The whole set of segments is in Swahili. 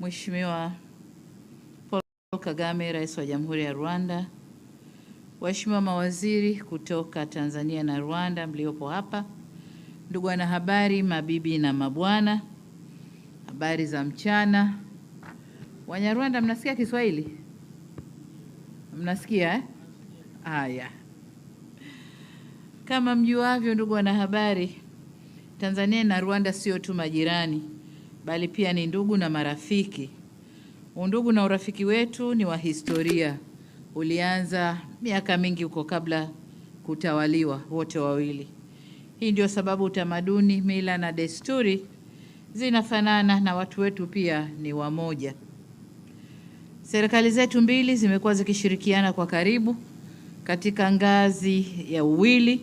Mheshimiwa Paul Kagame, Rais wa Jamhuri ya Rwanda, waheshimiwa mawaziri kutoka Tanzania na Rwanda mliopo hapa, ndugu wanahabari, mabibi na mabwana, habari za mchana. Wanyarwanda, mnasikia Kiswahili? Mnasikia eh? Haya. Kama mjuavyo, ndugu wanahabari, Tanzania na Rwanda sio tu majirani, bali pia ni ndugu na marafiki. Undugu na urafiki wetu ni wa historia. Ulianza miaka mingi huko kabla kutawaliwa wote wawili. Hii ndio sababu utamaduni, mila na desturi zinafanana na watu wetu pia ni wamoja. Serikali zetu mbili zimekuwa zikishirikiana kwa karibu katika ngazi ya uwili,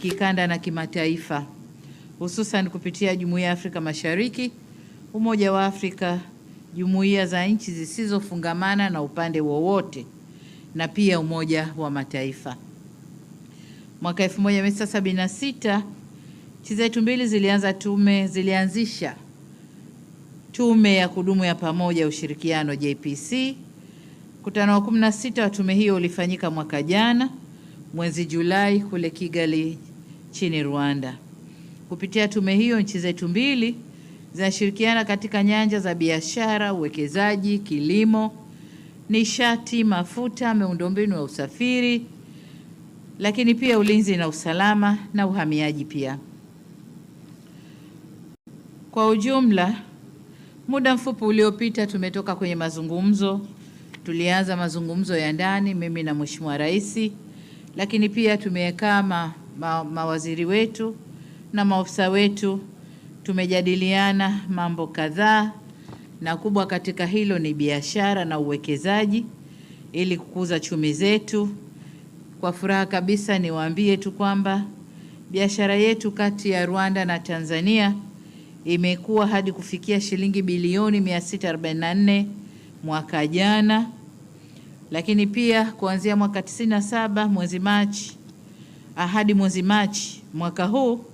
kikanda na kimataifa, hususan kupitia Jumuiya ya Afrika Mashariki, Umoja wa Afrika, jumuiya za nchi zisizofungamana na upande wowote, na pia Umoja wa Mataifa. Mwaka 1976 nchi zetu mbili zilianzisha tume ya kudumu ya pamoja ya ushirikiano JPC. Mkutano wa 16 wa tume hiyo ulifanyika mwaka jana mwezi Julai kule Kigali nchini Rwanda. Kupitia tume hiyo, nchi zetu mbili zinashirikiana katika nyanja za biashara, uwekezaji, kilimo, nishati, mafuta, miundombinu ya usafiri, lakini pia ulinzi na usalama na uhamiaji pia. Kwa ujumla, muda mfupi uliopita tumetoka kwenye mazungumzo. Tulianza mazungumzo ya ndani, mimi na Mheshimiwa Rais, lakini pia tumekaa mawaziri wetu na maofisa wetu, tumejadiliana mambo kadhaa, na kubwa katika hilo ni biashara na uwekezaji ili kukuza chumi zetu. Kwa furaha kabisa niwaambie tu kwamba biashara yetu kati ya Rwanda na Tanzania imekuwa hadi kufikia shilingi bilioni 644 mwaka jana, lakini pia kuanzia mwaka 97 mwezi Machi hadi mwezi Machi mwaka huu,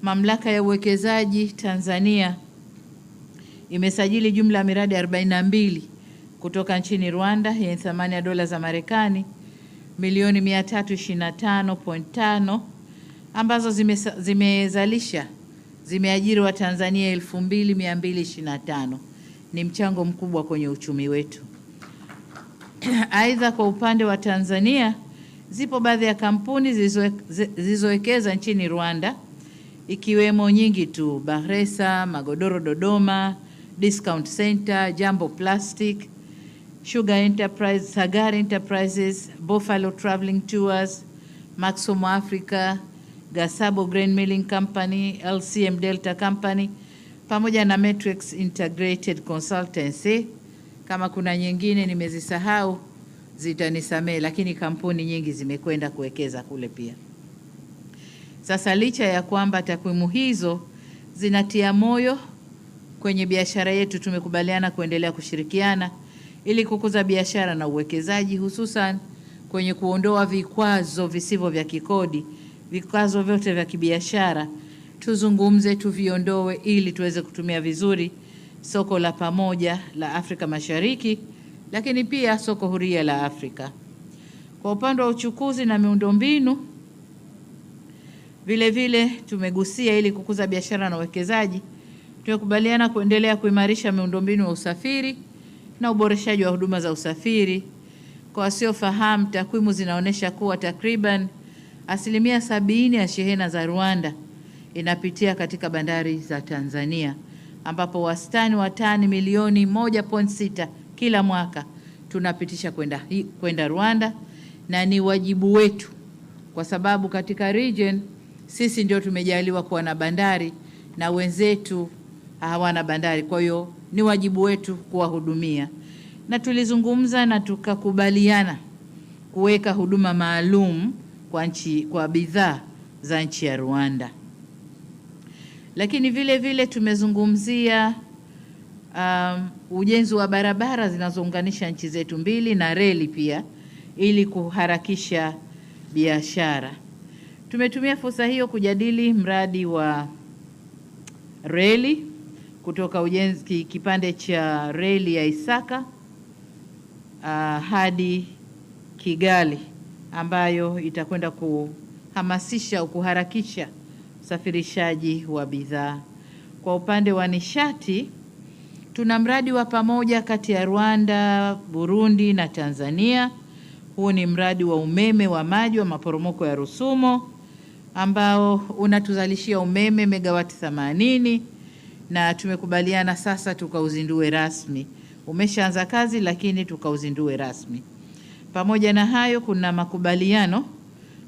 Mamlaka ya Uwekezaji Tanzania imesajili jumla ya miradi 42 kutoka nchini Rwanda yenye thamani ya dola za Marekani milioni 325.5 ambazo zimeajiri wa Tanzania 2225. Ni mchango mkubwa kwenye uchumi wetu. Aidha, kwa upande wa Tanzania, zipo baadhi ya kampuni zilizowekeza nchini Rwanda, ikiwemo nyingi tu: Bahresa, Magodoro Dodoma, Discount Center, Jambo Plastic, Sugar Enterprise, Sagar Enterprises, Buffalo Traveling Tours, Maximo Africa, Gasabo Grain Milling Company, LCM Delta Company, pamoja na Matrix Integrated Consultancy. Kama kuna nyingine nimezisahau zitanisamee, lakini kampuni nyingi zimekwenda kuwekeza kule pia. Sasa licha ya kwamba takwimu hizo zinatia moyo kwenye biashara yetu, tumekubaliana kuendelea kushirikiana ili kukuza biashara na uwekezaji, hususan kwenye kuondoa vikwazo visivyo vya kikodi. Vikwazo vyote vya kibiashara tuzungumze, tuviondoe ili tuweze kutumia vizuri soko la pamoja la Afrika Mashariki, lakini pia soko huria la Afrika. Kwa upande wa uchukuzi na miundombinu, vile vile tumegusia ili kukuza biashara na uwekezaji. Tumekubaliana kuendelea kuimarisha miundombinu ya usafiri na uboreshaji wa huduma za usafiri. Kwa wasiofahamu, takwimu zinaonyesha kuwa takriban 70% ya shehena za Rwanda inapitia katika bandari za Tanzania, ambapo wastani wa tani milioni 1.6 kila mwaka tunapitisha kwenda Rwanda, na ni wajibu wetu kwa sababu katika region sisi ndio tumejaliwa kuwa na bandari na wenzetu hawana bandari. Kwa hiyo ni wajibu wetu kuwahudumia, na tulizungumza na tukakubaliana kuweka huduma maalum kwa bidhaa za nchi ya Rwanda. Lakini vile vile tumezungumzia ujenzi wa barabara zinazounganisha nchi zetu mbili na reli pia ili kuharakisha biashara. Tumetumia fursa hiyo kujadili mradi wa reli kutoka ujenzi kipande cha reli ya Isaka hadi Kigali, ambayo itakwenda kuhamasisha au kuharakisha usafirishaji wa bidhaa. Kwa upande wa nishati, tuna mradi wa pamoja kati ya Rwanda, Burundi na Tanzania. Huu ni mradi wa umeme wa maji wa maporomoko ya Rusumo ambao unatuzalishia umeme megawati 80, na tumekubaliana sasa tukauzindue rasmi. Umeshaanza kazi lakini tukauzindue rasmi. Pamoja na hayo, kuna makubaliano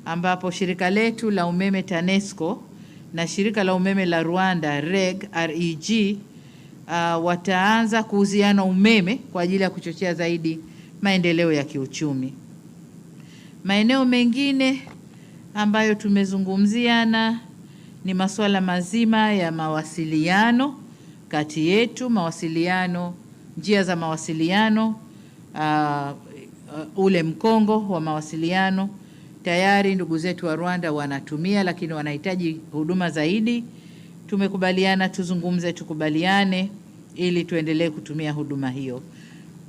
ambapo shirika letu la umeme TANESCO na shirika la umeme la Rwanda REG wataanza kuuziana umeme kwa ajili ya kuchochea zaidi maendeleo ya kiuchumi. Maeneo mengine ambayo tumezungumziana ni masuala mazima ya mawasiliano kati yetu, njia za mawasiliano, ule mkongo wa mawasiliano. Tayari ndugu zetu wa Rwanda wanatumia, lakini wanahitaji huduma zaidi. Tumekubaliana tukubaliane ili tuendelee kutumia huduma hiyo.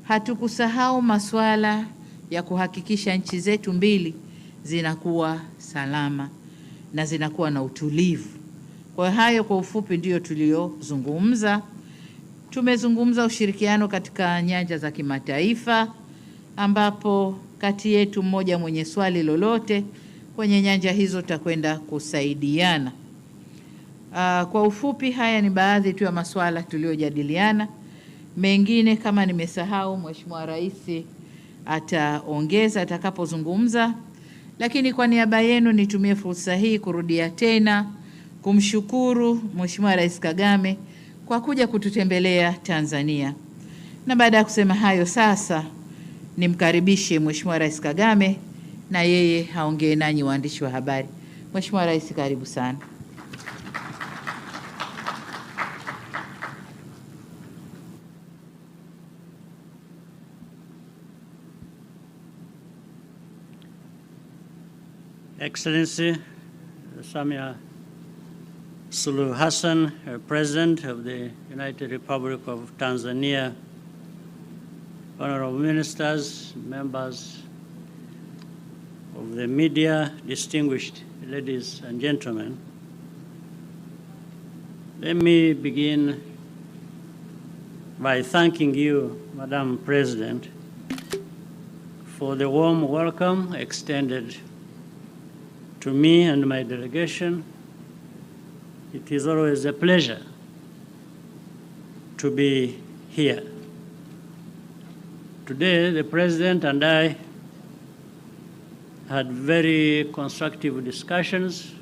Hatukusahau masuala ya kuhakikisha nchi zetu mbili zinakuwa salama na zinakuwa na utulivu. Kwa hayo kwa ufupi ndiyo tuliyozungumza. Tumezungumza ushirikiano katika nyanja za kimataifa, ambapo kati yetu mmoja mwenye swali lolote kwenye nyanja hizo takwenda kusaidiana. Kwa ufupi haya ni baadhi tu ya masuala tuliyojadiliana. Mengine kama nimesahau, Mheshimiwa Rais ataongeza atakapozungumza, lakini kwa niaba yenu nitumie fursa hii kurudia tena kumshukuru Mheshimiwa Rais Kagame kwa kuja kututembelea Tanzania. Na baada ya kusema hayo, sasa nimkaribishe Mheshimiwa Rais Kagame na yeye haongee nanyi waandishi wa habari. Mheshimiwa Rais, karibu sana. Excellency Samia Suluhu Hassan, President of the United Republic of Tanzania, honorable ministers, members of the media, distinguished ladies and gentlemen, let me begin by thanking you, Madam President, for the warm welcome extended to me and my delegation. It is always a pleasure to be here. Today, the President and I had very constructive discussions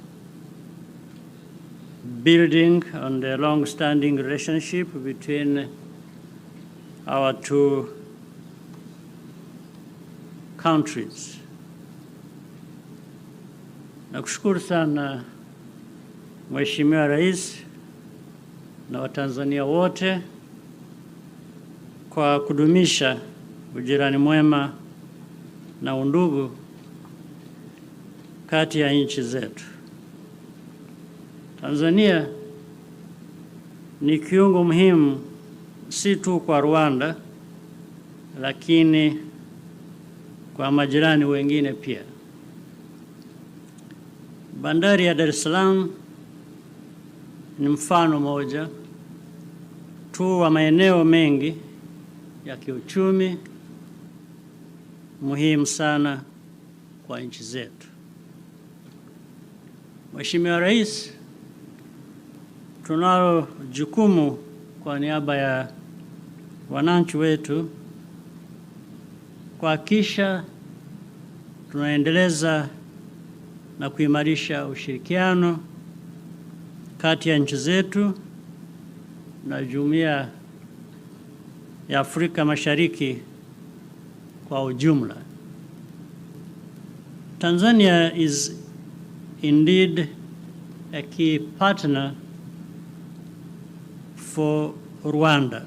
building on the long-standing relationship between our two countries. Nakushukuru sana Mheshimiwa Rais na Watanzania wote kwa kudumisha ujirani mwema na undugu kati ya nchi zetu. Tanzania ni kiungo muhimu si tu kwa Rwanda, lakini kwa majirani wengine pia. Bandari ya Dar es Salaam ni mfano moja tu wa maeneo mengi ya kiuchumi muhimu sana kwa nchi zetu. Mheshimiwa Rais, tunalo jukumu kwa niaba ya wananchi wetu kuhakikisha tunaendeleza na kuimarisha ushirikiano kati ya nchi zetu na Jumuiya ya Afrika Mashariki kwa ujumla. Tanzania is indeed a key partner for Rwanda.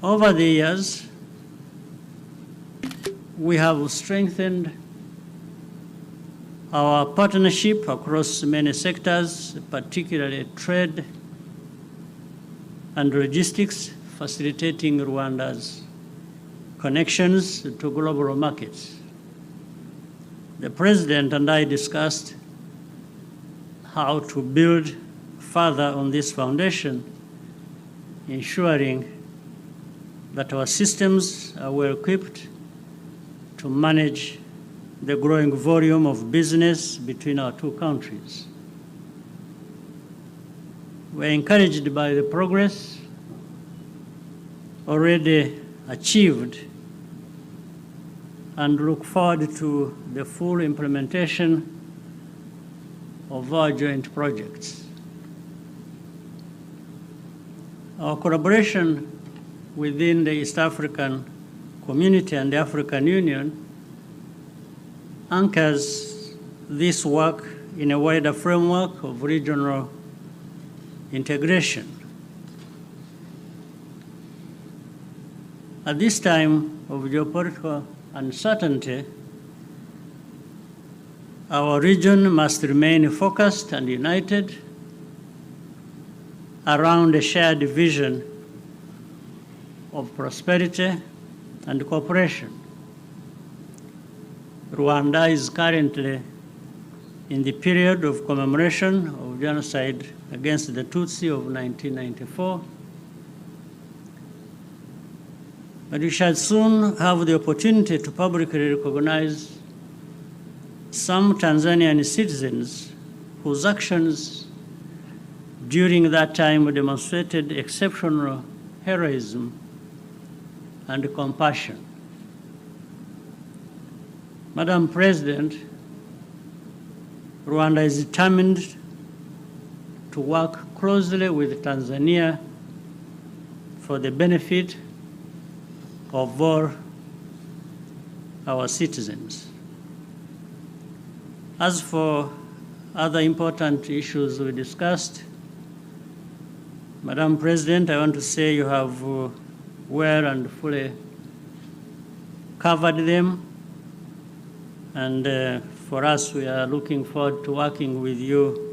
Over the years, we have strengthened Our partnership across many sectors, particularly trade and logistics, facilitating Rwanda's connections to global markets. The President and I discussed how to build further on this foundation, ensuring that our systems are well equipped to manage the growing volume of business between our two countries. We're encouraged by the progress already achieved and look forward to the full implementation of our joint projects. Our collaboration within the East African Community and the African Union anchors this work in a wider framework of regional integration. At this time of geopolitical uncertainty, our region must remain focused and united around a shared vision of prosperity and cooperation. Rwanda is currently in the period of commemoration of genocide against the Tutsi of 1994. But we shall soon have the opportunity to publicly recognize some Tanzanian citizens whose actions during that time demonstrated exceptional heroism and compassion. Madam President, Rwanda is determined to work closely with Tanzania for the benefit of all our citizens. As for other important issues we discussed, Madam President, I want to say you have well and fully covered them. And for us, we are looking forward to working with you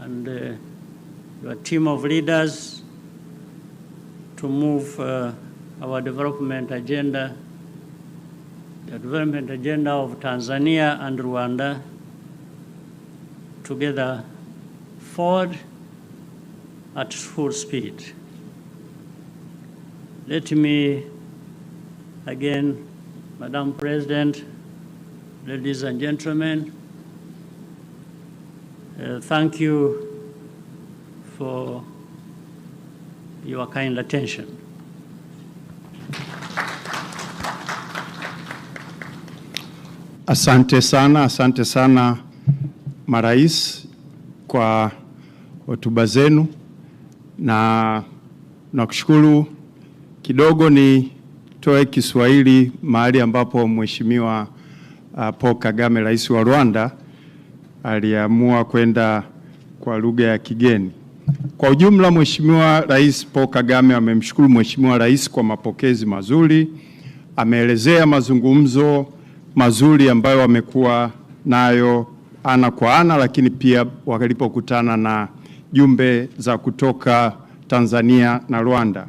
and your team of leaders to move our development agenda, the development agenda of Tanzania and Rwanda together forward at full speed. Let me again, Madam President, ladies and gentlemen, thank you for your kind attention. Asante sana marais kwa hotuba zenu, na nakushukuru. Kidogo ni toe Kiswahili mahali ambapo Mheshimiwa Paul Kagame, rais wa Rwanda, aliamua kwenda kwa lugha ya kigeni. Kwa ujumla, Mheshimiwa Rais Paul Kagame amemshukuru Mheshimiwa Rais kwa mapokezi mazuri. Ameelezea mazungumzo mazuri ambayo wamekuwa nayo ana kwa ana, lakini pia walipokutana na jumbe za kutoka Tanzania na Rwanda.